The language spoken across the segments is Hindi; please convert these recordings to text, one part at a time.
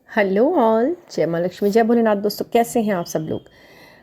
हेलो ऑल, जय माँ लक्ष्मी, जय भोलेनाथ। दोस्तों, कैसे हैं आप सब लोग?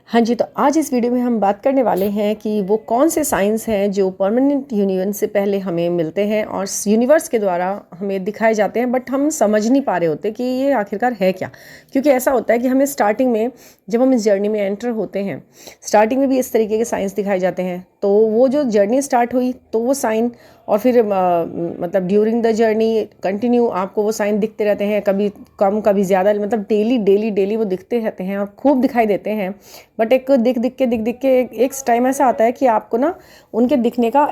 हाँ जी, तो आज इस वीडियो में हम बात करने वाले हैं कि वो कौन से साइंस हैं जो परमानेंट यूनियन से पहले हमें मिलते हैं और यूनिवर्स के द्वारा हमें दिखाए जाते हैं, बट हम समझ नहीं पा रहे होते कि ये आखिरकार है क्या। क्योंकि ऐसा होता है कि हमें स्टार्टिंग में, जब हम इस जर्नी में एंटर होते हैं, स्टार्टिंग में भी इस तरीके के साइंस दिखाए जाते हैं। तो वो जो जर्नी स्टार्ट हुई तो वो साइन, और फिर मतलब ड्यूरिंग द जर्नी कंटिन्यू आपको वो साइन दिखते रहते हैं, कभी कम कभी ज़्यादा, मतलब डेली डेली डेली वो दिखते रहते हैं और खूब दिखाई देते हैं। बट एक दिख दिख के एक टाइम ऐसा आता है कि आपको ना उनके दिखने का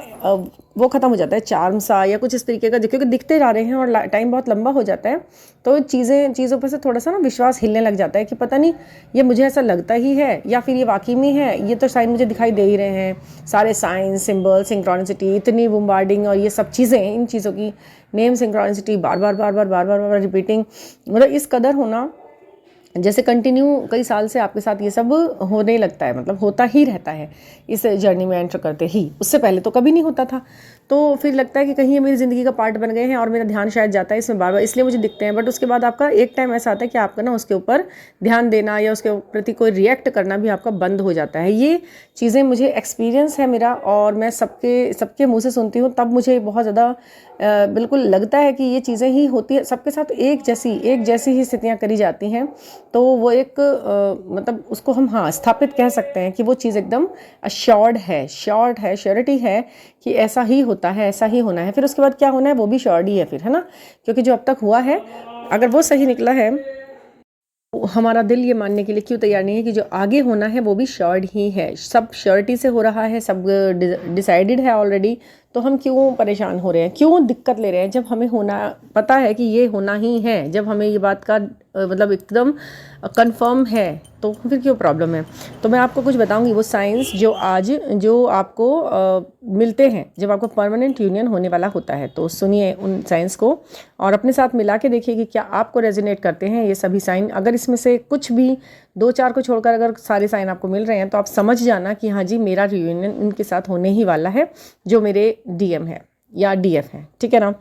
वो ख़त्म हो जाता है, चार्म सा या कुछ इस तरीके का, क्योंकि दिखते जा रहे हैं और टाइम बहुत लंबा हो जाता है। तो चीज़ों पर से थोड़ा सा ना विश्वास हिलने लग जाता है कि पता नहीं ये मुझे ऐसा लगता ही है या फिर ये वाकई में है, ये तो साइन मुझे दिखाई दे ही रहे हैं। सारे साइन, सिंबल, सिंक्रोनिसिटी, इतनी बम्बार्डिंग और ये सब चीज़ें, इन चीज़ों की नेम सिंक्रोनिसिटी बार बार रिपीटिंग, मतलब इस कदर होना, जैसे कंटिन्यू कई साल से आपके साथ ये सब होने लगता है, मतलब होता ही रहता है इस जर्नी में एंटर करते ही। उससे पहले तो कभी नहीं होता था। तो फिर लगता है कि कहीं ये मेरी ज़िंदगी का पार्ट बन गए हैं और मेरा ध्यान शायद जाता है इसमें बार बार, इसलिए मुझे दिखते हैं। बट उसके बाद आपका एक टाइम ऐसा आता है कि आपका ना उसके ऊपर ध्यान देना या उसके प्रति कोई रिएक्ट करना भी आपका बंद हो जाता है। ये चीज़ें मुझे एक्सपीरियंस है मेरा, और मैं सबके मुँह से सुनती हूँ, तब मुझे बहुत ज़्यादा बिल्कुल लगता है कि ये चीज़ें ही होती है सबके साथ, एक जैसी ही स्थितियाँ करी जाती हैं। तो वो एक मतलब उसको हम स्थापित कह सकते हैं कि वो चीज़ एकदम श्योर्ड है, श्योरिटी है कि ऐसा ही होता है, ऐसा ही होना है। फिर उसके बाद क्या होना है वो भी श्योर्ड ही है फिर, है ना। क्योंकि जो अब तक हुआ है, अगर वो सही निकला है, हमारा दिल ये मानने के लिए क्यों तैयार नहीं है कि जो आगे होना है वो भी श्योर्ड ही है। सब श्योरिटी से हो रहा है, सब डिसाइडेड है ऑलरेडी। तो हम क्यों परेशान हो रहे हैं, क्यों दिक्कत ले रहे हैं, जब हमें होना पता है कि ये होना ही है, जब हमें ये बात का मतलब एकदम कंफर्म है, तो फिर क्यों प्रॉब्लम है। तो मैं आपको कुछ बताऊंगी वो साइंस जो आपको मिलते हैं जब आपको परमानेंट यूनियन होने वाला होता है। तो सुनिए उन साइंस को और अपने साथ मिला के देखिए कि क्या आपको रेजोनेट करते हैं ये सभी साइन। अगर इसमें से कुछ भी 2-4 को छोड़कर अगर सारे साइन आपको मिल रहे हैं, तो आप समझ जाना कि हाँ जी, मेरा रियूनियन इनके साथ होने ही वाला है, जो मेरे डीएम है या डीएफ है, ठीक है ना।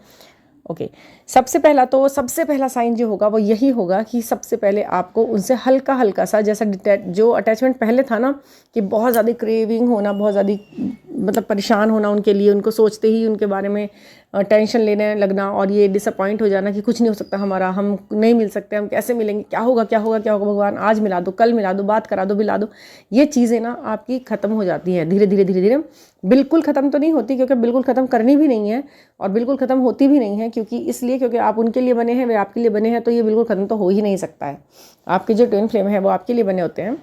ओके, सबसे पहला साइन जो होगा वो यही होगा कि सबसे पहले आपको उनसे हल्का हल्का सा, जैसा जो अटैचमेंट पहले था ना, कि बहुत ज़्यादा क्रेविंग होना, बहुत ज़्यादा मतलब परेशान होना उनके लिए, उनको सोचते ही उनके बारे में टेंशन लेने लगना, और ये डिसअपॉइंट हो जाना कि कुछ नहीं हो सकता हमारा, हम नहीं मिल सकते, हम कैसे मिलेंगे, क्या होगा भगवान, आज मिला दो, कल मिला दो, बात करा दो, मिला दो। ये चीज़ें ना आपकी ख़त्म हो जाती हैं धीरे धीरे। बिल्कुल ख़त्म तो नहीं होती, क्योंकि बिल्कुल ख़त्म करनी भी नहीं है और बिल्कुल ख़त्म होती भी नहीं है, क्योंकि आप उनके लिए बने हैं, वे आपके लिए बने हैं, तो ये बिल्कुल ख़त्म तो हो ही नहीं सकता है। आपके जो ट्विन फ्लेम है वो आपके लिए बने होते हैं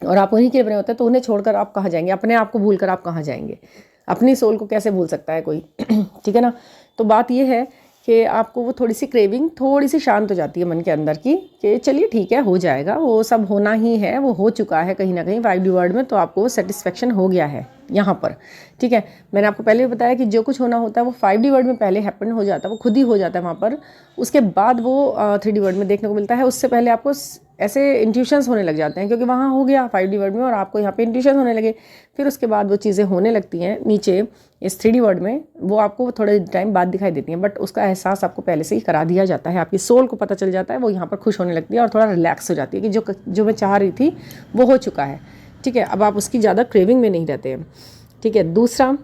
और आप उन्हीं के लिए बने होते हैं, तो उन्हें छोड़कर आप कहाँ जाएंगे, अपने आप को भूल कर आप कहाँ जाएंगे, अपनी सोल को कैसे भूल सकता है कोई ठीक है ना। तो बात ये है कि आपको वो थोड़ी सी क्रेविंग थोड़ी सी शांत हो जाती है मन के अंदर की, कि चलिए ठीक है, हो जाएगा, वो सब होना ही है, वो हो चुका है कहीं ना कहीं 5D वर्ल्ड में, तो आपको वो सेटिस्फेक्शन हो गया है यहाँ पर, ठीक है। मैंने आपको पहले भी बताया कि जो कुछ होना होता है वो 5D वर्ल्ड में पहले हैपन हो जाता है, वो खुद ही हो जाता है वहाँ पर, उसके बाद वो 3D वर्ल्ड में देखने को मिलता है। उससे पहले आपको ऐसे इंट्यूशंस होने लग जाते हैं, क्योंकि वहाँ हो गया 5D वर्ल्ड में और आपको यहाँ पे इंट्यूशन होने लगे। फिर उसके बाद वो चीज़ें होने लगती हैं नीचे इस 3D वर्ल्ड में, वो आपको थोड़े टाइम बाद दिखाई देती हैं, बट उसका एहसास आपको पहले से ही करा दिया जाता है, आपकी सोल को पता चल जाता है, वो यहाँ पर खुश होने लगती है और थोड़ा रिलैक्स हो जाती है कि जो मैं चाह रही थी वो हो चुका है, ठीक है। अब आप उसकी ज़्यादा क्रेविंग में नहीं रहते हैं, ठीक है। दूसरा,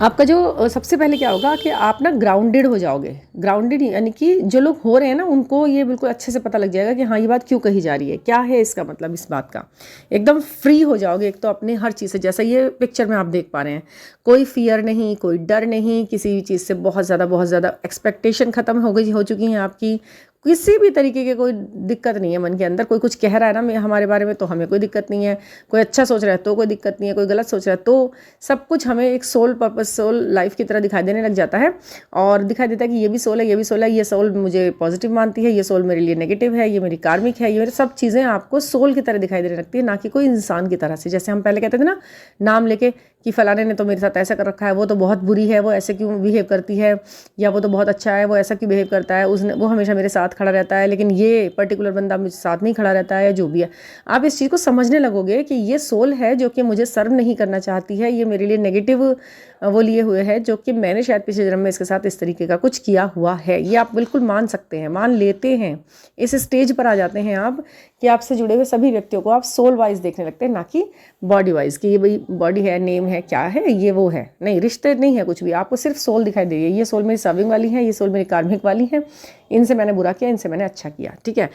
आपका जो सबसे पहले क्या होगा कि आप ना ग्राउंडेड हो जाओगे। ग्राउंडेड यानी कि जो लोग हो रहे हैं ना, उनको ये बिल्कुल अच्छे से पता लग जाएगा कि हाँ, ये बात क्यों कही जा रही है, क्या है इसका मतलब, इस बात का एकदम फ्री हो जाओगे। एक तो अपने हर चीज़ से, जैसा ये पिक्चर में आप देख पा रहे हैं, कोई फियर नहीं, कोई डर नहीं, किसी भी चीज़ से बहुत ज़्यादा एक्सपेक्टेशन ख़त्म हो चुकी हैं आपकी। किसी भी तरीके की कोई दिक्कत नहीं है मन के अंदर। कोई कुछ कह रहा है ना हमारे बारे में, तो हमें कोई दिक्कत नहीं है, कोई अच्छा सोच रहा है तो कोई दिक्कत नहीं है, कोई गलत सोच रहा है तो सब कुछ हमें एक सोल पर्पस, सोल लाइफ की तरह दिखाई देने लग जाता है, और दिखाई देता है कि ये भी सोल है, ये भी सोल है, ये सोल मुझे पॉजिटिव मानती है, ये सोल मेरे लिए नेगेटिव है, ये मेरी कार्मिक है, ये मेरी सब चीज़ें आपको सोल की तरह दिखाई देने लगती है, ना कि कोई इंसान की तरह से। जैसे हम पहले कहते थे ना, नाम लेके कि फ़लाने ने तो मेरे साथ ऐसा कर रखा है, वो तो बहुत बुरी है, वो ऐसे क्यों बिहेव करती है, या वो तो बहुत अच्छा है, वो ऐसा क्यों बिहेव करता है, वो हमेशा मेरे साथ खड़ा रहता है, लेकिन ये पर्टिकुलर बंदा मुझे साथ नहीं खड़ा रहता है, या जो भी है। आप इस चीज़ को समझने लगोगे कि ये सोल है जो कि मुझे सर्व नहीं करना चाहती है, ये मेरे लिए नेगेटिव वो लिए हुए है, जो कि मैंने शायद पिछले जन्म में इसके साथ इस तरीके का कुछ किया हुआ है। ये आप बिल्कुल मान सकते हैं, मान लेते हैं। इस स्टेज पर आ जाते हैं आप कि आपसे जुड़े हुए सभी व्यक्तियों को आप सोल वाइज देखने लगते हैं, ना कि बॉडी वाइज कि ये भाई बॉडी है, नेम है, क्या है, ये वो है। नहीं, रिश्ते नहीं है कुछ भी, आपको सिर्फ सोल दिखाई दे रही है। ये सोल मेरी सर्विंग वाली है, ये सोल मेरी कार्मिक वाली है, इनसे मैंने बुरा किया, इनसे मैंने अच्छा किया, ठीक है।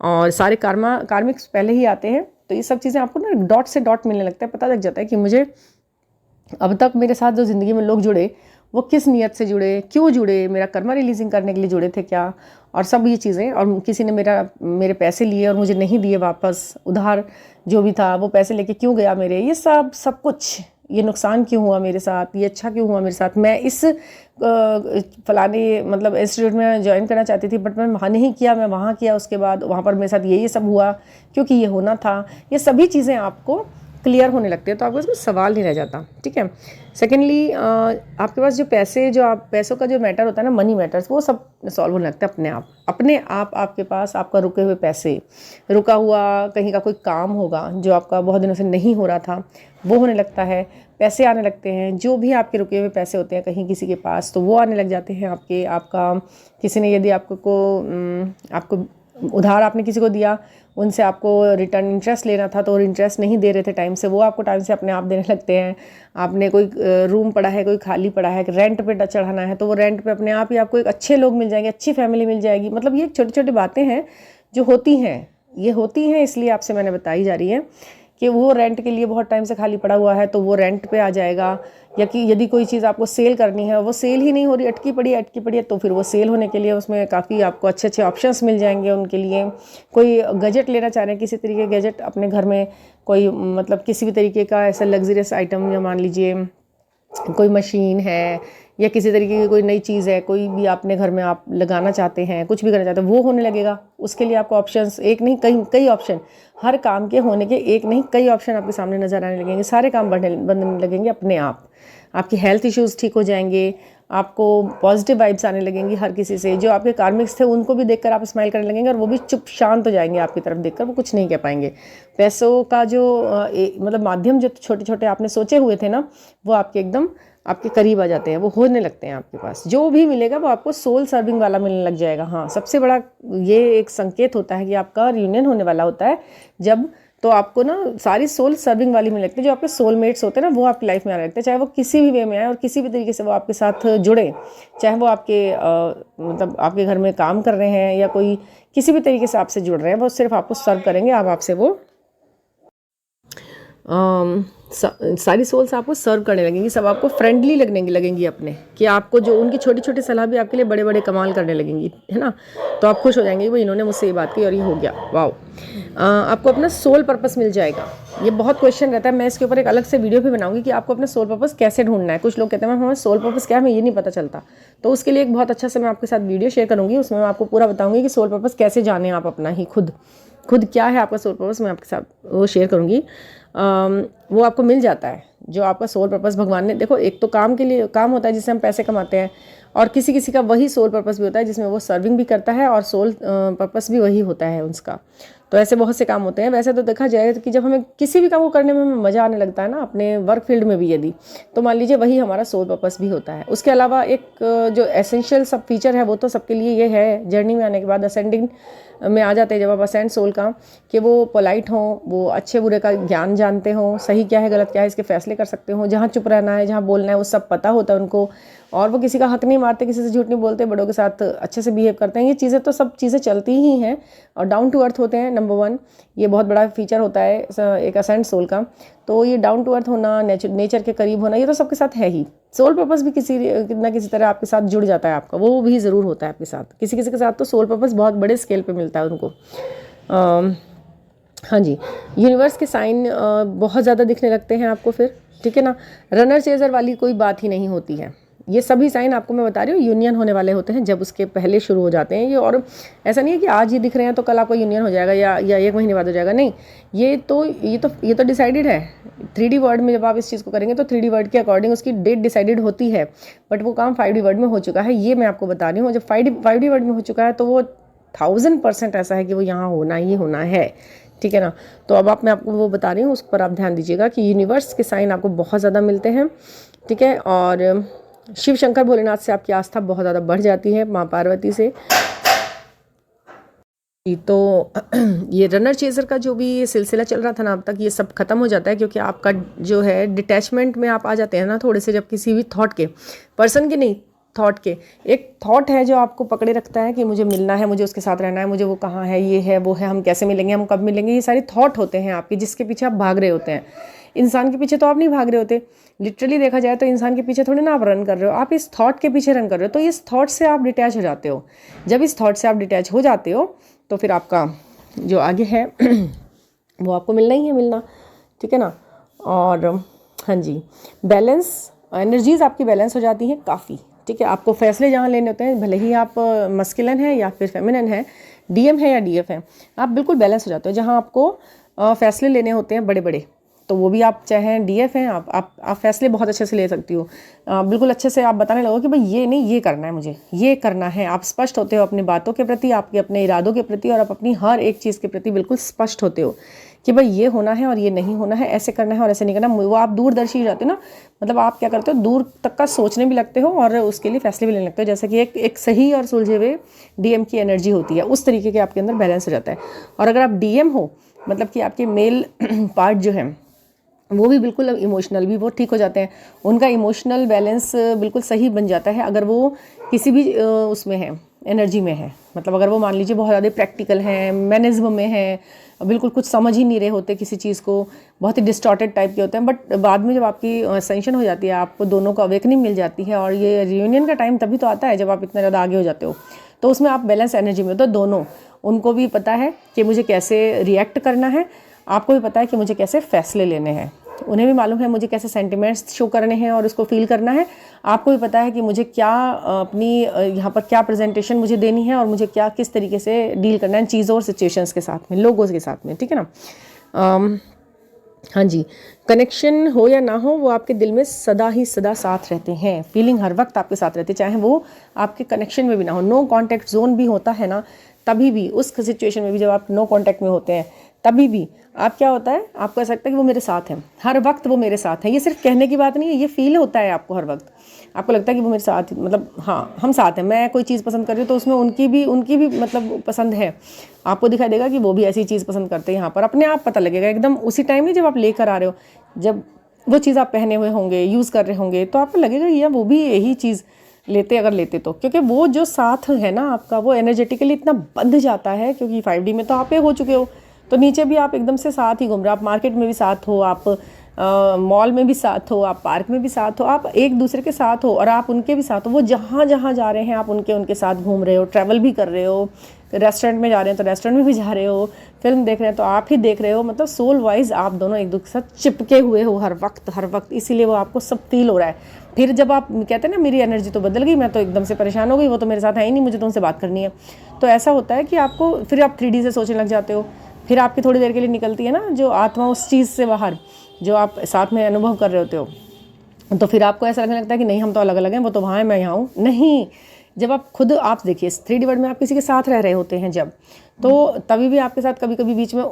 और सारे कार्मिक्स पहले ही आते हैं, तो ये सब चीज़ें आपको ना डॉट से डॉट मिलने लगता है। पता लग जाता है कि मुझे अब तक मेरे साथ जो ज़िंदगी में लोग जुड़े वो किस नियत से जुड़े, क्यों जुड़े, मेरा कर्मा रिलीजिंग करने के लिए जुड़े थे क्या, और सब ये चीज़ें। और किसी ने मेरे पैसे लिए और मुझे नहीं दिए वापस, उधार जो भी था वो पैसे लेके क्यों गया मेरे, ये सब कुछ, ये नुकसान क्यों हुआ मेरे साथ, ये अच्छा क्यों हुआ मेरे साथ। मैं इस फलाने मतलब इंस्टीट्यूट में ज्वाइन करना चाहती थी, बट मैं वहाँ नहीं किया, मैं वहाँ किया, उसके बाद वहाँ पर मेरे साथ ये सब हुआ क्योंकि ये होना था। ये सभी चीज़ें आपको क्लियर होने लगते हैं, तो आपको इसमें सवाल नहीं रह जाता, ठीक है। सेकेंडली, आपके पास जो पैसों का जो मैटर होता है ना, मनी मैटर्स, वो सब सॉल्व होने लगता है अपने आप। आपके पास आपका रुके हुए पैसे, रुका हुआ कहीं का कोई काम होगा जो आपका बहुत दिनों से नहीं हो रहा था, वो होने लगता है। पैसे आने लगते हैं, जो भी आपके रुके हुए पैसे होते हैं कहीं किसी के पास, तो वो आने लग जाते हैं आपका किसी ने यदि आपको उधार आपने किसी को दिया, उनसे आपको रिटर्न इंटरेस्ट लेना था, तो इंटरेस्ट नहीं दे रहे थे टाइम से, वो आपको टाइम से अपने आप देने लगते हैं। आपने कोई रूम पड़ा है, कोई खाली पड़ा है, रेंट पे चढ़ाना है, तो वो रेंट पे अपने आप ही आपको एक अच्छे लोग मिल जाएंगे, अच्छी फैमिली मिल जाएगी। मतलब ये छोटी छोटी बातें हैं जो होती हैं, ये होती हैं, इसलिए आपसे मैंने बताई जा रही है कि वो रेंट के लिए बहुत टाइम से खाली पड़ा हुआ है, तो वो रेंट पे आ जाएगा। या कि यदि कोई चीज़ आपको सेल करनी है, वो सेल ही नहीं हो रही, अटकी पड़ी है, तो फिर वो सेल होने के लिए उसमें काफ़ी आपको अच्छे अच्छे ऑप्शंस मिल जाएंगे उनके लिए। कोई गैजेट लेना चाह रहे हैं, किसी तरीके गैजेट अपने घर में, कोई मतलब किसी भी तरीके का ऐसा लग्जरियस आइटम, या मान लीजिए कोई मशीन है, या किसी तरीके की कोई नई चीज़ है, कोई भी अपने घर में आप लगाना चाहते हैं, कुछ भी करना चाहते हैं, वो होने लगेगा। उसके लिए आपको ऑप्शंस एक नहीं कई ऑप्शन, हर काम के होने के एक नहीं कई ऑप्शन आपके सामने नज़र आने लगेंगे। सारे काम बनने लगेंगे अपने आप। आपकी हेल्थ इश्यूज़ ठीक हो जाएंगे, आपको पॉजिटिव वाइब्स आने लगेंगी हर किसी से। जो आपके कार्मिक्स थे उनको भी देखकर आप स्माइल करने लगेंगे, और वो भी चुप शांत हो जाएंगे आपकी तरफ देखकर, वो कुछ नहीं कह पाएंगे। पैसों का जो मतलब माध्यम जो छोटे छोटे आपने सोचे हुए थे ना, वो आपके एकदम आपके करीब आ जाते हैं, वो होने लगते हैं आपके पास। जो भी मिलेगा वो आपको सोल सर्विंग वाला मिलने लग जाएगा। हाँ, सबसे बड़ा ये एक संकेत होता है कि आपका रियूनियन होने वाला होता है जब, तो आपको ना सारी सोल सर्विंग वाली मिलने लगती है। जो आपके सोलमेट्स होते हैं ना, वो आपकी लाइफ में आने लगते हैं, चाहे वो किसी भी वे में आए और किसी भी तरीके से वो आपके साथ जुड़े, चाहे वो आपके मतलब आपके घर में काम कर रहे हैं, या कोई किसी भी तरीके से आपसे जुड़ रहे हैं, वो सिर्फ आपको सर्व करेंगे। आप आपसे वो सारी सोल्स आपको सर्व करने लगेंगी, सब आपको फ्रेंडली लगेंगी अपने, कि आपको जो उनकी छोटी छोटी सलाह भी आपके लिए बड़े बड़े कमाल करने लगेंगी, है ना। तो आप खुश हो जाएंगे, वो इन्होंने मुझसे ये बात की और ये हो गया, वाओ। आपको अपना सोल पर्पस मिल जाएगा। ये बहुत क्वेश्चन रहता है, मैं इसके ऊपर एक अलग से वीडियो भी बनाऊंगी कि आपको अपना सोल पर्पस कैसे ढूंढना है। कुछ लोग कहते हैं मैम हमें सोल पर्पस क्या है, हमें ये नहीं पता चलता, तो उसके लिए एक बहुत अच्छा से मैं आपके साथ वीडियो शेयर करूँगी। उसमें मैं आपको पूरा बताऊँगी कि सोल पर्पस कैसे जाने आप अपना ही खुद क्या है आपका सोल पर्पस, मैं आपके साथ वो शेयर करूँगी। वो आपको मिल जाता है जो आपका सोल पर्पस भगवान ने, देखो एक तो काम के लिए काम होता है जिससे हम पैसे कमाते हैं, और किसी किसी का वही सोल पर्पस भी होता है जिसमें वो सर्विंग भी करता है और सोल पर्पस भी वही होता है उसका। तो ऐसे बहुत से काम होते हैं। वैसे तो देखा जाए कि जब हमें किसी भी काम को करने में हमें मज़ा आने लगता है ना, अपने वर्क फील्ड में भी यदि, तो मान लीजिए वही हमारा सोल पर्पस भी होता है। उसके अलावा एक जो एसेंशियल सब फीचर है वो तो सबके लिए ये है, जर्नी में आने के बाद असेंडिंग में आ जाते हैं जब आप असेंड सोल का, कि वो पोलाइट हों, वो अच्छे बुरे का ज्ञान जानते हों, सही क्या है गलत क्या है इसके फैसले कर सकते हों, जहाँ चुप रहना है जहाँ बोलना है वो सब पता होता है उनको, और वो किसी का हक नहीं मारते, किसी से झूठ नहीं बोलते, बड़ों के साथ अच्छे से बिहेव करते हैं। ये चीज़ें तो सब चीज़ें चलती ही हैं, और डाउन टू अर्थ होते हैं। नंबर 1 ये बहुत बड़ा फीचर होता है एक असेंड सोल का। तो ये डाउन टू अर्थ होना, नेचर के करीब होना, ये तो सबके साथ है ही। सोल पर्पस भी किसी ना किसी तरह आपके साथ जुड़ जाता है आपका, वो भी ज़रूर होता है आपके साथ। किसी किसी के साथ तो सोल पर्पस बहुत बड़े स्केल पे मिलता है उनको। हाँ जी, यूनिवर्स के साइन बहुत ज़्यादा दिखने लगते हैं आपको फिर, ठीक है ना। रनर चेजर वाली कोई बात ही नहीं होती है। ये सभी साइन आपको मैं बता रही हूँ यूनियन होने वाले होते हैं जब उसके पहले शुरू हो जाते हैं ये। और ऐसा नहीं है कि आज ये दिख रहे हैं तो कल आपको यूनियन हो जाएगा या 1 महीने बाद हो जाएगा, नहीं। ये तो डिसाइडेड है 3D वर्ड में। जब आप इस चीज़ को करेंगे तो 3D वर्ड के अकॉर्डिंग उसकी डेट डिसाइडेड होती है, बट वो काम 5D वर्ड में हो चुका है, ये मैं आपको बता रही हूँ। जब 5D वर्ड में हो चुका है तो वो 1000% ऐसा है कि वो यहाँ होना ही होना है, ठीक है ना। तो अब मैं आपको वो बता रही हूँ, उस पर आप ध्यान दीजिएगा कि यूनिवर्स के साइन आपको बहुत ज़्यादा मिलते हैं, ठीक है। और शिव शंकर भोलेनाथ से आपकी आस्था बहुत ज़्यादा बढ़ जाती है, माँ पार्वती से। तो ये रनर चेजर का जो भी ये सिलसिला चल रहा था ना अब तक, ये सब खत्म हो जाता है, क्योंकि आपका जो है डिटैचमेंट में आप आ जाते हैं ना थोड़े से, जब किसी भी थॉट के, पर्सन के नहीं, थॉट के। एक थॉट है जो आपको पकड़े रखता है कि मुझे मिलना है, मुझे उसके साथ रहना है, मुझे वो कहाँ है, ये है, वो है, हम कैसे मिलेंगे, हम कब मिलेंगे, ये सारे थॉट होते हैं आपके, जिसके पीछे आप भाग रहे होते हैं। इंसान के पीछे तो आप नहीं भाग रहे होते, लिटरली देखा जाए तो इंसान के पीछे थोड़ी ना आप रन कर रहे हो, आप इस थॉट के पीछे रन कर रहे हो। तो इस थॉट से आप डिटैच हो जाते हो। जब इस थॉट से आप डिटैच हो जाते हो तो फिर आपका जो आगे है वो आपको मिलना ही है, मिलना, ठीक है ना। और हाँ जी, बैलेंस, एनर्जीज आपकी बैलेंस हो जाती हैं काफ़ी, ठीक है। आपको फैसले जहाँ लेने होते हैं, भले ही आप मस्कुलिन है या फिर फेमिनिन है, DM है या DF है, आप बिल्कुल बैलेंस हो जाते हो। जहाँ आपको फैसले लेने होते हैं बड़े बड़े, तो वो भी आप चाहे DF हैं, आप फैसले बहुत अच्छे से ले सकती हो। बिल्कुल अच्छे से आप बताने लगो कि भाई ये नहीं, ये करना है, मुझे ये करना है। आप स्पष्ट होते हो अपनी बातों के प्रति, आपके अपने इरादों के प्रति, और आप अपनी हर एक चीज़ के प्रति बिल्कुल स्पष्ट होते हो कि भाई ये होना है और ये नहीं होना है, ऐसे करना है और ऐसे नहीं करना। वो आप दूरदर्शी हो जाते हो ना, मतलब आप क्या करते हो, दूर तक का सोचने भी लगते हो और उसके लिए फैसले भी लेने लगते हो। जैसे कि एक सही और सुलझे हुए DM की एनर्जी होती है, उस तरीके के आपके अंदर बैलेंस हो जाता है। और अगर आप DM हो, मतलब कि आपके मेल पार्ट जो है वो भी बिल्कुल इमोशनल भी वो ठीक हो जाते हैं, उनका इमोशनल बैलेंस बिल्कुल सही बन जाता है। अगर वो किसी भी उसमें है, एनर्जी में है, मतलब अगर वो मान लीजिए बहुत ज़्यादा प्रैक्टिकल हैं, मैनेज्म में है, बिल्कुल कुछ समझ ही नहीं रहे होते किसी चीज़ को, बहुत ही डिस्टॉर्टेड टाइप के होते हैं, बट बाद में जब आपकी असेंशन हो जाती है, आपको दोनों को अवेकनिंग मिल जाती है, और ये रियूनियन का टाइम तभी तो आता है जब आप इतना ज़्यादा आगे हो जाते हो, तो उसमें आप बैलेंस एनर्जी में हो। तो दोनों, उनको भी पता है कि मुझे कैसे रिएक्ट करना है, आपको भी पता है कि मुझे कैसे फैसले लेने हैं, उन्हें भी मालूम है मुझे कैसे सेंटिमेंट्स शो करने हैं और उसको फील करना है। आपको भी पता है कि मुझे क्या अपनी यहाँ पर क्या प्रेजेंटेशन मुझे देनी है और मुझे क्या किस तरीके से डील करना है चीज़ों और सिचुएशंस के साथ में, लोगों के साथ में, ठीक है ना। हाँ जी, कनेक्शन हो या ना हो, वो आपके दिल में सदा ही सदा साथ रहते हैं, फीलिंग हर वक्त आपके साथ रहती है, चाहे वो आपके कनेक्शन में भी ना हो। नो कॉन्टैक्ट जोन भी होता है ना, तभी भी उस सिचुएशन में भी जब आप नो कॉन्टैक्ट में होते हैं, तभी भी आप क्या होता है, आपको ऐसा लगता है कि वो मेरे साथ हैं, हर वक्त वो मेरे साथ हैं। ये सिर्फ कहने की बात नहीं है, ये फील होता है आपको हर वक्त, आपको लगता है कि वो मेरे साथ, मतलब हाँ हम साथ हैं। मैं कोई चीज़ पसंद कर रही हूँ तो उसमें उनकी भी मतलब पसंद है, आपको दिखाई देगा कि वो भी ऐसी चीज़ पसंद करते हैं। यहाँ पर अपने आप पता लगेगा एकदम उसी टाइम नहीं जब आप लेकर आ रहे हो, जब वो चीज़ आप पहने हुए होंगे, यूज़ कर रहे होंगे, तो आपको लगेगा ये वो भी यही चीज़ लेते, अगर लेते तो, क्योंकि वो जो साथ है ना आपका, वो एनर्जेटिकली इतना बंध जाता है, क्योंकि 5D में तो आप एक हो चुके हो, तो नीचे भी आप एकदम से साथ ही घूम रहे हो, आप मार्केट में भी साथ हो, आप मॉल में भी साथ हो, आप पार्क में भी साथ हो, आप एक दूसरे के साथ हो और आप उनके भी साथ हो। वो जहाँ जहाँ जा रहे हैं आप उनके साथ घूम रहे हो, ट्रैवल भी कर रहे हो, रेस्टोरेंट में जा रहे हैं तो रेस्टोरेंट में भी जा रहे हो, फिल्म देख रहे हैं तो आप ही देख रहे हो, मतलब सोल वाइज आप दोनों एक दूसरे के साथ चिपके हुए हो हर वक्त, इसीलिए वो आपको सब फील हो रहा है। फिर जब आप कहते हैं ना मेरी एनर्जी तो बदल गई, मैं तो एकदम से परेशान हो गई, वो तो मेरे साथ है ही नहीं, मुझे तो उनसे बात करनी है, तो ऐसा होता है कि आपको फिर आप 3D से सोचने लग जाते हो। फिर आपकी थोड़ी देर के लिए निकलती है ना जो आत्मा उस चीज़ से बाहर, जो आप साथ में अनुभव कर रहे होते हो, तो फिर आपको ऐसा लगने लगता है कि नहीं हम तो अलग अलग हैं, वो तो वहाँ है, मैं यहाँ हूँ। नहीं, जब आप खुद आप देखिए 3D वर्ल्ड में आप किसी के साथ रह रहे होते हैं जब, तो तभी भी आपके साथ कभी कभी बीच में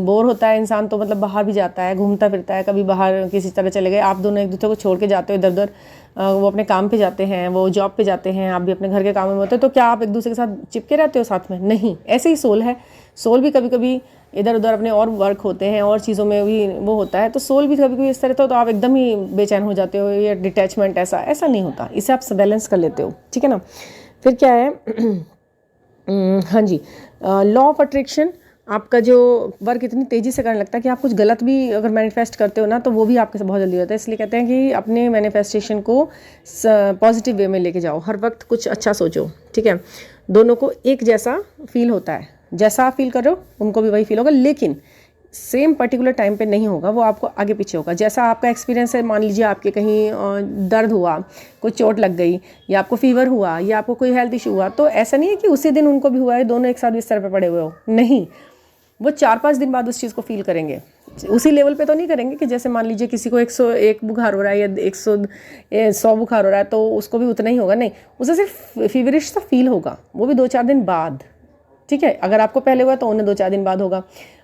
बोर होता है इंसान, तो मतलब बाहर भी जाता है, घूमता फिरता है, कभी बाहर किसी तरह चले गए, आप दोनों एक दूसरे को छोड़ के जाते हो इधर उधर, वो अपने काम पे जाते हैं, वो जॉब पे जाते हैं, आप भी अपने घर के कामों में होते हो, तो क्या आप एक दूसरे के साथ चिपके रहते हो साथ में? नहीं, ऐसे ही सोल है, सोल भी कभी कभी इधर उधर अपने और वर्क होते हैं और चीज़ों में भी वो होता है, तो सोल भी कभी कभी इस तरह तो आप एकदम ही बेचैन हो जाते हो, या डिटैचमेंट ऐसा नहीं होता, इसे आप बैलेंस कर लेते हो, ठीक है ना। फिर क्या है हाँ जी, लॉ ऑफ अट्रैक्शन, आपका जो वर्क इतनी तेज़ी से करने लगता है कि आप कुछ गलत भी अगर मैनिफेस्ट करते हो ना, तो वो भी आपके से बहुत जल्दी होता है। इसलिए कहते हैं कि अपने मैनिफेस्टेशन को पॉजिटिव वे में लेके जाओ, हर वक्त कुछ अच्छा सोचो, ठीक है। दोनों को एक जैसा फील होता है, जैसा आप फील कर रहे हो उनको भी वही फील होगा, लेकिन सेम पर्टिकुलर टाइम पे नहीं होगा, वो आपको आगे पीछे होगा। जैसा आपका एक्सपीरियंस है, मान लीजिए आपके कहीं दर्द हुआ, कोई चोट लग गई, या आपको फीवर हुआ, या आपको कोई हेल्थ इशू हुआ, तो ऐसा नहीं है कि उसी दिन उनको भी हुआ है, दोनों एक साथ बिस्तर पे पड़े हुए हो, नहीं, वो 4-5 दिन बाद उस चीज़ को फील करेंगे। उसी लेवल पे तो नहीं करेंगे कि जैसे मान लीजिए किसी को 101 बुखार हो रहा है या 100 बुखार हो रहा है तो उसको भी उतना ही होगा, नहीं, उसे सिर्फ फीवरिश सा फील होगा, वो भी 2-4 दिन बाद, ठीक है। अगर आपको पहले हुआ तो उन्हें 2-4 दिन बाद होगा,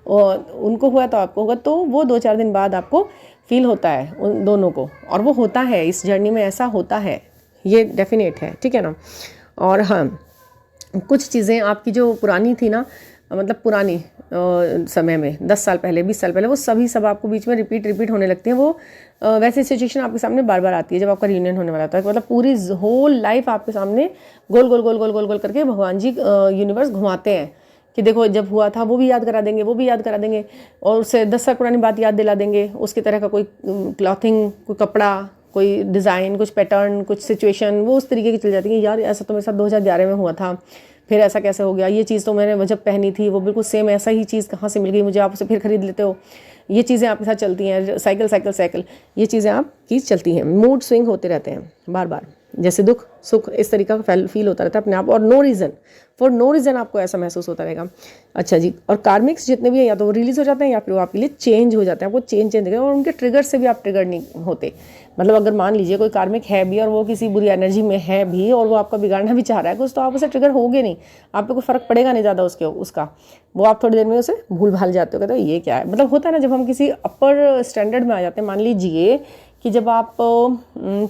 और उनको हुआ तो आपको होगा, तो वो 2-4 दिन बाद आपको फील होता है उन दोनों को, और वो होता है, इस जर्नी में ऐसा होता है, ये डेफिनेट है, ठीक है ना। और हाँ, कुछ चीज़ें आपकी जो पुरानी थी ना, मतलब पुरानी समय में 10 साल पहले, 20 साल पहले, वो सभी सब आपको बीच में रिपीट होने लगती हैं। वो वैसी सिचुएशन आपके सामने बार बार आती है जब आपका रियूनियन होने वाला होता है। मतलब पूरी होल लाइफ आपके सामने गोल गोल गोल गोल गोल गोल करके भगवान जी यूनिवर्स घुमाते हैं कि देखो जब हुआ था, वो भी याद करा देंगे, वो भी याद करा देंगे, और उससे 10 साल पुरानी बात याद दिला देंगे। उसकी तरह का कोई क्लॉथिंग, कोई कपड़ा, कोई डिज़ाइन, कुछ पैटर्न, कुछ सिचुएशन, वो उस तरीके की चल जाती है। यार ऐसा तो मेरे साथ 2011 में हुआ था, फिर ऐसा कैसे हो गया, ये चीज़ तो मैंने जब पहनी थी वो बिल्कुल सेम ऐसा ही चीज़ कहाँ से मिल गई मुझे, आप उसे फिर खरीद लेते हो। ये चीज़ें आपके साथ चलती हैं, साइकिल, ये चीज़ें आपकी चलती हैं। मूड स्विंग होते रहते हैं बार बार, जैसे दुख सुख, इस तरीका का फील होता रहता है अपने आप, और फॉर नो रीज़न आपको ऐसा महसूस होता रहेगा। अच्छा जी, और कार्मिक्स जितने भी हैं, या तो वो रिलीज़ हो जाते हैं या फिर वो आपके लिए चेंज हो जाते हैं, आपको चेंज और उनके ट्रिगर से भी आप ट्रिगर नहीं होते। मतलब अगर मान लीजिए कोई कार्मिक है भी और वो किसी बुरी एनर्जी में है भी और वो आपका बिगाड़ना भी चाह रहा है कुछ, तो आप उसे ट्रिगर होगे नहीं, आप पे कोई फ़र्क पड़ेगा नहीं ज़्यादा उसका, वो आप थोड़ी देर में उसे भूल भाल जाते हो, कहते हो ये क्या है। मतलब होता है ना, जब हम किसी अपर स्टैंडर्ड में आ जाते हैं, मान लीजिए कि जब आप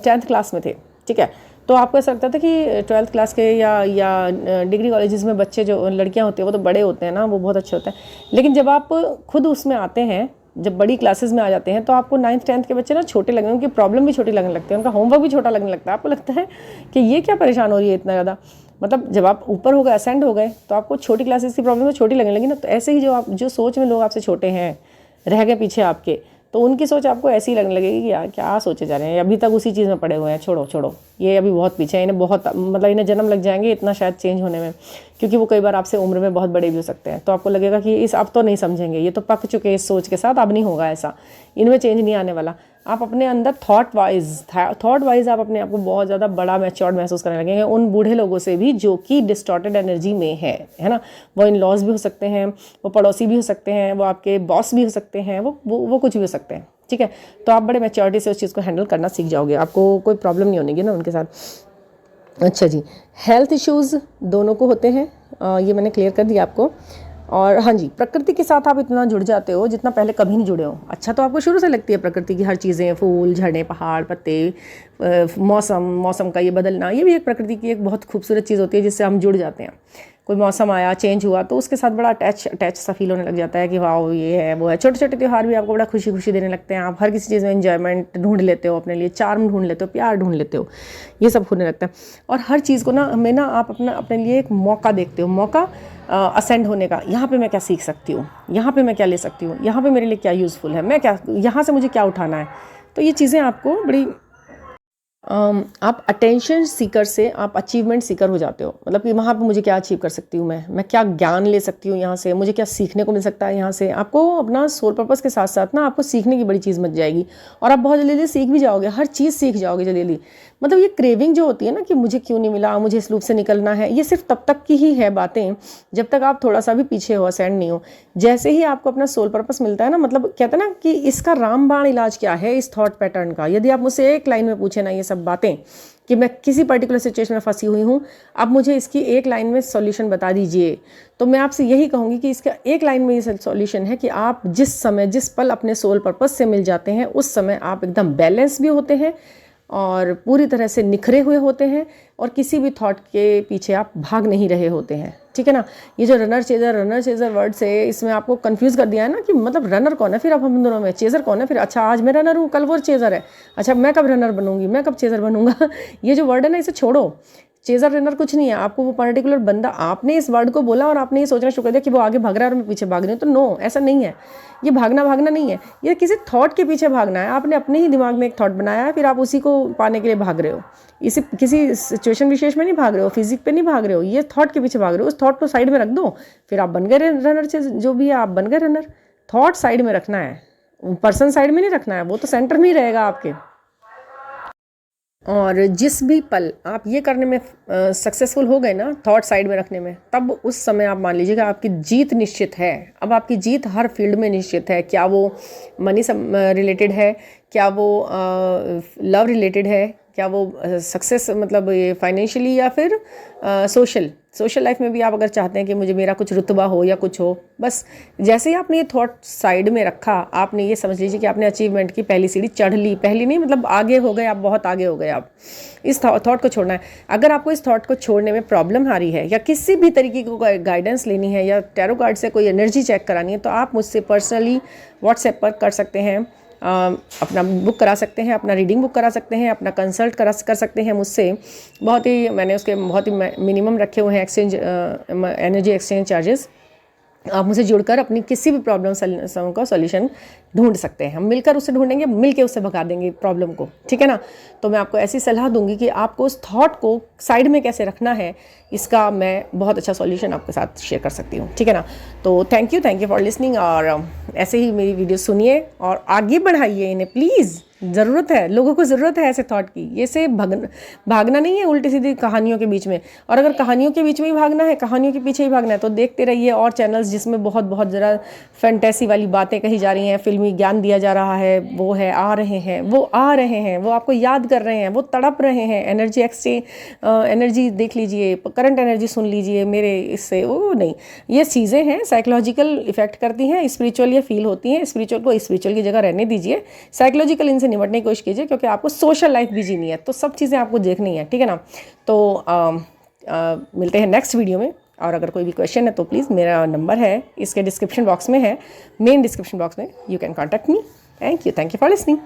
10th क्लास में थे, ठीक है, तो आपको ऐसा लगता था कि 12th क्लास के या डिग्री कॉलेजेस में बच्चे जो लड़कियां होती हैं वो तो बड़े होते हैं ना, वो बहुत अच्छे होते हैं। लेकिन जब आप खुद उसमें आते हैं, जब बड़ी क्लासेस में आ जाते हैं, तो आपको 9th 10th के बच्चे ना छोटे लगने, उनकी प्रॉब्लम भी छोटी लगने लगती है, उनका होमवर्क भी छोटा लगने लगता है। आपको लगता है कि ये क्या परेशान हो रही है इतना ज़्यादा। मतलब जब आप ऊपर हो गए, असेंड हो गए, तो आपको छोटी क्लासेस की प्रॉब्लम तो छोटी लगने लगी ना। तो ऐसे ही जो सोच में लोग आपसे छोटे हैं, रह गए पीछे आपके, तो उनकी सोच आपको ऐसी लगने लगेगी कि यार क्या सोचे जा रहे हैं, अभी तक उसी चीज़ में पड़े हुए हैं, छोड़ो ये अभी बहुत पीछे है, इन्हें बहुत, मतलब इन्हें जन्म लग जाएंगे इतना शायद चेंज होने में, क्योंकि वो कई बार आपसे उम्र में बहुत बड़े भी हो सकते हैं। तो आपको लगेगा कि अब तो नहीं समझेंगे, ये तो पक चुके इस सोच के साथ, अब नहीं होगा ऐसा, इनमें चेंज नहीं आने वाला। आप अपने अंदर थॉट वाइज आप अपने आप को बहुत ज़्यादा बड़ा मैच्योर्ड महसूस करने लगेंगे उन बूढ़े लोगों से भी जो कि डिस्टॉर्टेड एनर्जी में है ना। वो इन लॉज भी हो सकते हैं, वो पड़ोसी भी हो सकते हैं, वो आपके बॉस भी हो सकते हैं, वो कुछ भी हो सकते हैं, ठीक है। तो आप बड़े मैच्योरिटी से उस चीज़ को हैंडल करना सीख जाओगे, आपको कोई प्रॉब्लम नहीं होगी ना उनके साथ। अच्छा जी, हेल्थ इश्यूज़ दोनों को होते हैं, ये मैंने क्लियर कर दिया आपको। और हाँ जी, प्रकृति के साथ आप इतना जुड़ जाते हो जितना पहले कभी नहीं जुड़े हो। अच्छा, तो आपको शुरू से लगती है प्रकृति की हर चीज़ें, फूल, झरने, पहाड़, पत्ते, मौसम का ये बदलना, ये भी एक प्रकृति की एक बहुत खूबसूरत चीज़ होती है जिससे हम जुड़ जाते हैं। कोई मौसम आया, चेंज हुआ, तो उसके साथ बड़ा अटैच सा फील होने लग जाता है कि वाह ये है वो है। छोटे छोटे त्यौहार भी आपको बड़ा खुशी देने लगते हैं, आप हर किसी चीज़ में एंजॉयमेंट ढूंढ लेते हो, अपने लिए चार्म ढूंढ लेते हो, प्यार ढूंढ लेते हो, ये सब होने लगता है। और हर चीज़ को ना हमें ना आप अपने लिए एक मौका देखते हो, मौका असेंड होने का। यहाँ पे मैं क्या सीख सकती हूँ, यहाँ पे मैं क्या ले सकती हूँ, यहाँ पे मेरे लिए क्या यूज़फुल है, मैं क्या, यहाँ से मुझे क्या उठाना है। तो ये चीज़ें आपको बड़ी आप अटेंशन सीकर से आप अचीवमेंट सीकर हो जाते हो। मतलब कि वहाँ पे मुझे क्या अचीव कर सकती हूँ, मैं क्या ज्ञान ले सकती हूँ यहाँ से, मुझे क्या सीखने को मिल सकता है यहाँ से। आपको अपना सोल पर्पस के साथ साथ ना आपको सीखने की बड़ी चीज़ मच जाएगी, और आप बहुत जल्दी सीख भी जाओगे, हर चीज़ सीख जाओगे जल्दी। मतलब ये क्रेविंग जो होती है ना कि मुझे क्यों नहीं मिला, मुझे इस लूप से निकलना है, ये सिर्फ तब तक की ही है बातें जब तक आप थोड़ा सा भी पीछे हो, असेंड नहीं हो। जैसे ही आपको अपना सोल पर्पस मिलता है ना, मतलब कहते हैं ना कि इसका रामबाण इलाज क्या है इस थॉट पैटर्न का। यदि आप मुझसे एक लाइन में पूछे ना ये सब बातें कि मैं किसी पर्टिकुलर सिचुएशन में फंसी हुई हूँ, अब मुझे इसकी एक लाइन में सॉल्यूशन बता दीजिए, तो मैं आपसे यही कहूँगी कि इसका एक लाइन में ये सॉल्यूशन है कि आप जिस समय जिस पल अपने सोल पर्पस से मिल जाते हैं, उस समय आप एकदम बैलेंस भी होते हैं और पूरी तरह से निखरे हुए होते हैं, और किसी भी थॉट के पीछे आप भाग नहीं रहे होते हैं, ठीक है ना। ये जो रनर चेजर वर्ड से इसमें आपको कंफ्यूज कर दिया है ना कि मतलब रनर कौन है फिर, अब हम दोनों में चेजर कौन है फिर। अच्छा, आज मैं रनर हूँ, कल वो चेजर है, अच्छा मैं कब रनर बनूंगी, मैं कब चेजर बनूंगा। ये जो वर्ड है ना, इसे छोड़ो। चेजर रनर कुछ नहीं है, आपको वो पर्टिकुलर बंदा, आपने इस वर्ड को बोला और आपने ये सोचना शुरू कर दिया कि वो आगे भाग रहा है और मैं पीछे भाग रही हूँ, तो नो, ऐसा नहीं है। ये भागना नहीं है, ये किसी थॉट के पीछे भागना है। आपने अपने ही दिमाग में एक थॉट बनाया है, फिर आप उसी को पाने के लिए भाग रहे हो। इसी किसी सिचुएशन विशेष में नहीं भाग रहे हो, फिजिक पे नहीं भाग रहे हो, ये थॉट के पीछे भाग रहे हो। उस थॉट को साइड में रख दो, फिर आप बन गए रनर, जो भी है आप बन गए रनर। थॉट साइड में रखना है, पर्सन साइड में नहीं रखना है, वो तो सेंटर में ही रहेगा आपके। और जिस भी पल आप ये करने में सक्सेसफुल हो गए ना, थॉट साइड में रखने में, तब उस समय आप मान लीजिएगा आपकी जीत निश्चित है। अब आपकी जीत हर फील्ड में निश्चित है, क्या वो मनी रिलेटेड है, क्या वो लव रिलेटेड है, क्या वो सक्सेस मतलब ये फाइनेंशियली, या फिर सोशल लाइफ में भी आप अगर चाहते हैं कि मुझे मेरा कुछ रुतबा हो या कुछ हो, बस जैसे ही आपने ये थॉट साइड में रखा, आपने ये समझ लीजिए कि आपने अचीवमेंट की पहली सीढ़ी चढ़ ली। पहली नहीं, मतलब आगे हो गए आप, बहुत आगे हो गए आप। इस थॉट को छोड़ना है। अगर आपको इस थॉट को छोड़ने में प्रॉब्लम आ रही है, या किसी भी तरीके की गाइडेंस लेनी है, या टैरो कार्ड से कोई एनर्जी चेक करानी है, तो आप मुझसे पर्सनली व्हाट्सएप पर कर सकते हैं, अपना बुक करा सकते हैं, अपना रीडिंग बुक करा सकते हैं, अपना कंसल्ट कर सकते हैं मुझसे। मैंने उसके बहुत ही मिनिमम रखे हुए हैं एक्सचेंज, एनर्जी एक्सचेंज चार्जेस। आप मुझसे जुड़कर अपनी किसी भी प्रॉब्लम का सॉल्यूशन ढूंढ सकते हैं। हम मिलकर उससे ढूंढेंगे, मिलकर उससे भगा देंगे प्रॉब्लम को, ठीक है ना। तो मैं आपको ऐसी सलाह दूंगी कि आपको उस थॉट को साइड में कैसे रखना है, इसका मैं बहुत अच्छा सॉल्यूशन आपके साथ शेयर कर सकती हूँ, ठीक है ना। तो थैंक यू फॉर लिसनिंग, और ऐसे ही मेरी वीडियो सुनिए और आगे बढ़ाइए इन्हें प्लीज़। ज़रूरत है, लोगों को ज़रूरत है ऐसे थॉट की। ये से भागना नहीं है उल्टी सीधी कहानियों के बीच में। और अगर कहानियों के बीच में ही भागना है, कहानियों के पीछे ही भागना है, तो देखते रहिए और चैनल्स जिसमें बहुत ज़रा फैंटेसी वाली बातें कही जा रही हैं, फिल्मी ज्ञान दिया जा रहा है, वो आ रहे हैं, वो आपको याद कर रहे हैं, वो तड़प रहे हैं। एनर्जी एक्सचेंज, एनर्जी देख लीजिए, करंट एनर्जी सुन लीजिए मेरे इससे, वो नहीं, ये चीज़ें हैं, साइकोलॉजिकल इफेक्ट करती हैं, स्पिरिचुअल ये फील होती हैं। स्पिरिचुअल को स्पिरिचुअल की जगह रहने दीजिए, साइकोलॉजिकल इनसे निपटने की कोशिश कीजिए, क्योंकि आपको सोशल लाइफ भी जीनी है, तो सब चीज़ें आपको देखनी है, ठीक है ना। तो मिलते हैं नेक्स्ट वीडियो में। और अगर कोई भी क्वेश्चन है तो प्लीज़, मेरा नंबर है इसके डिस्क्रिप्शन बॉक्स में है, मेन डिस्क्रिप्शन बॉक्स में, you can contact me. Thank you for listening.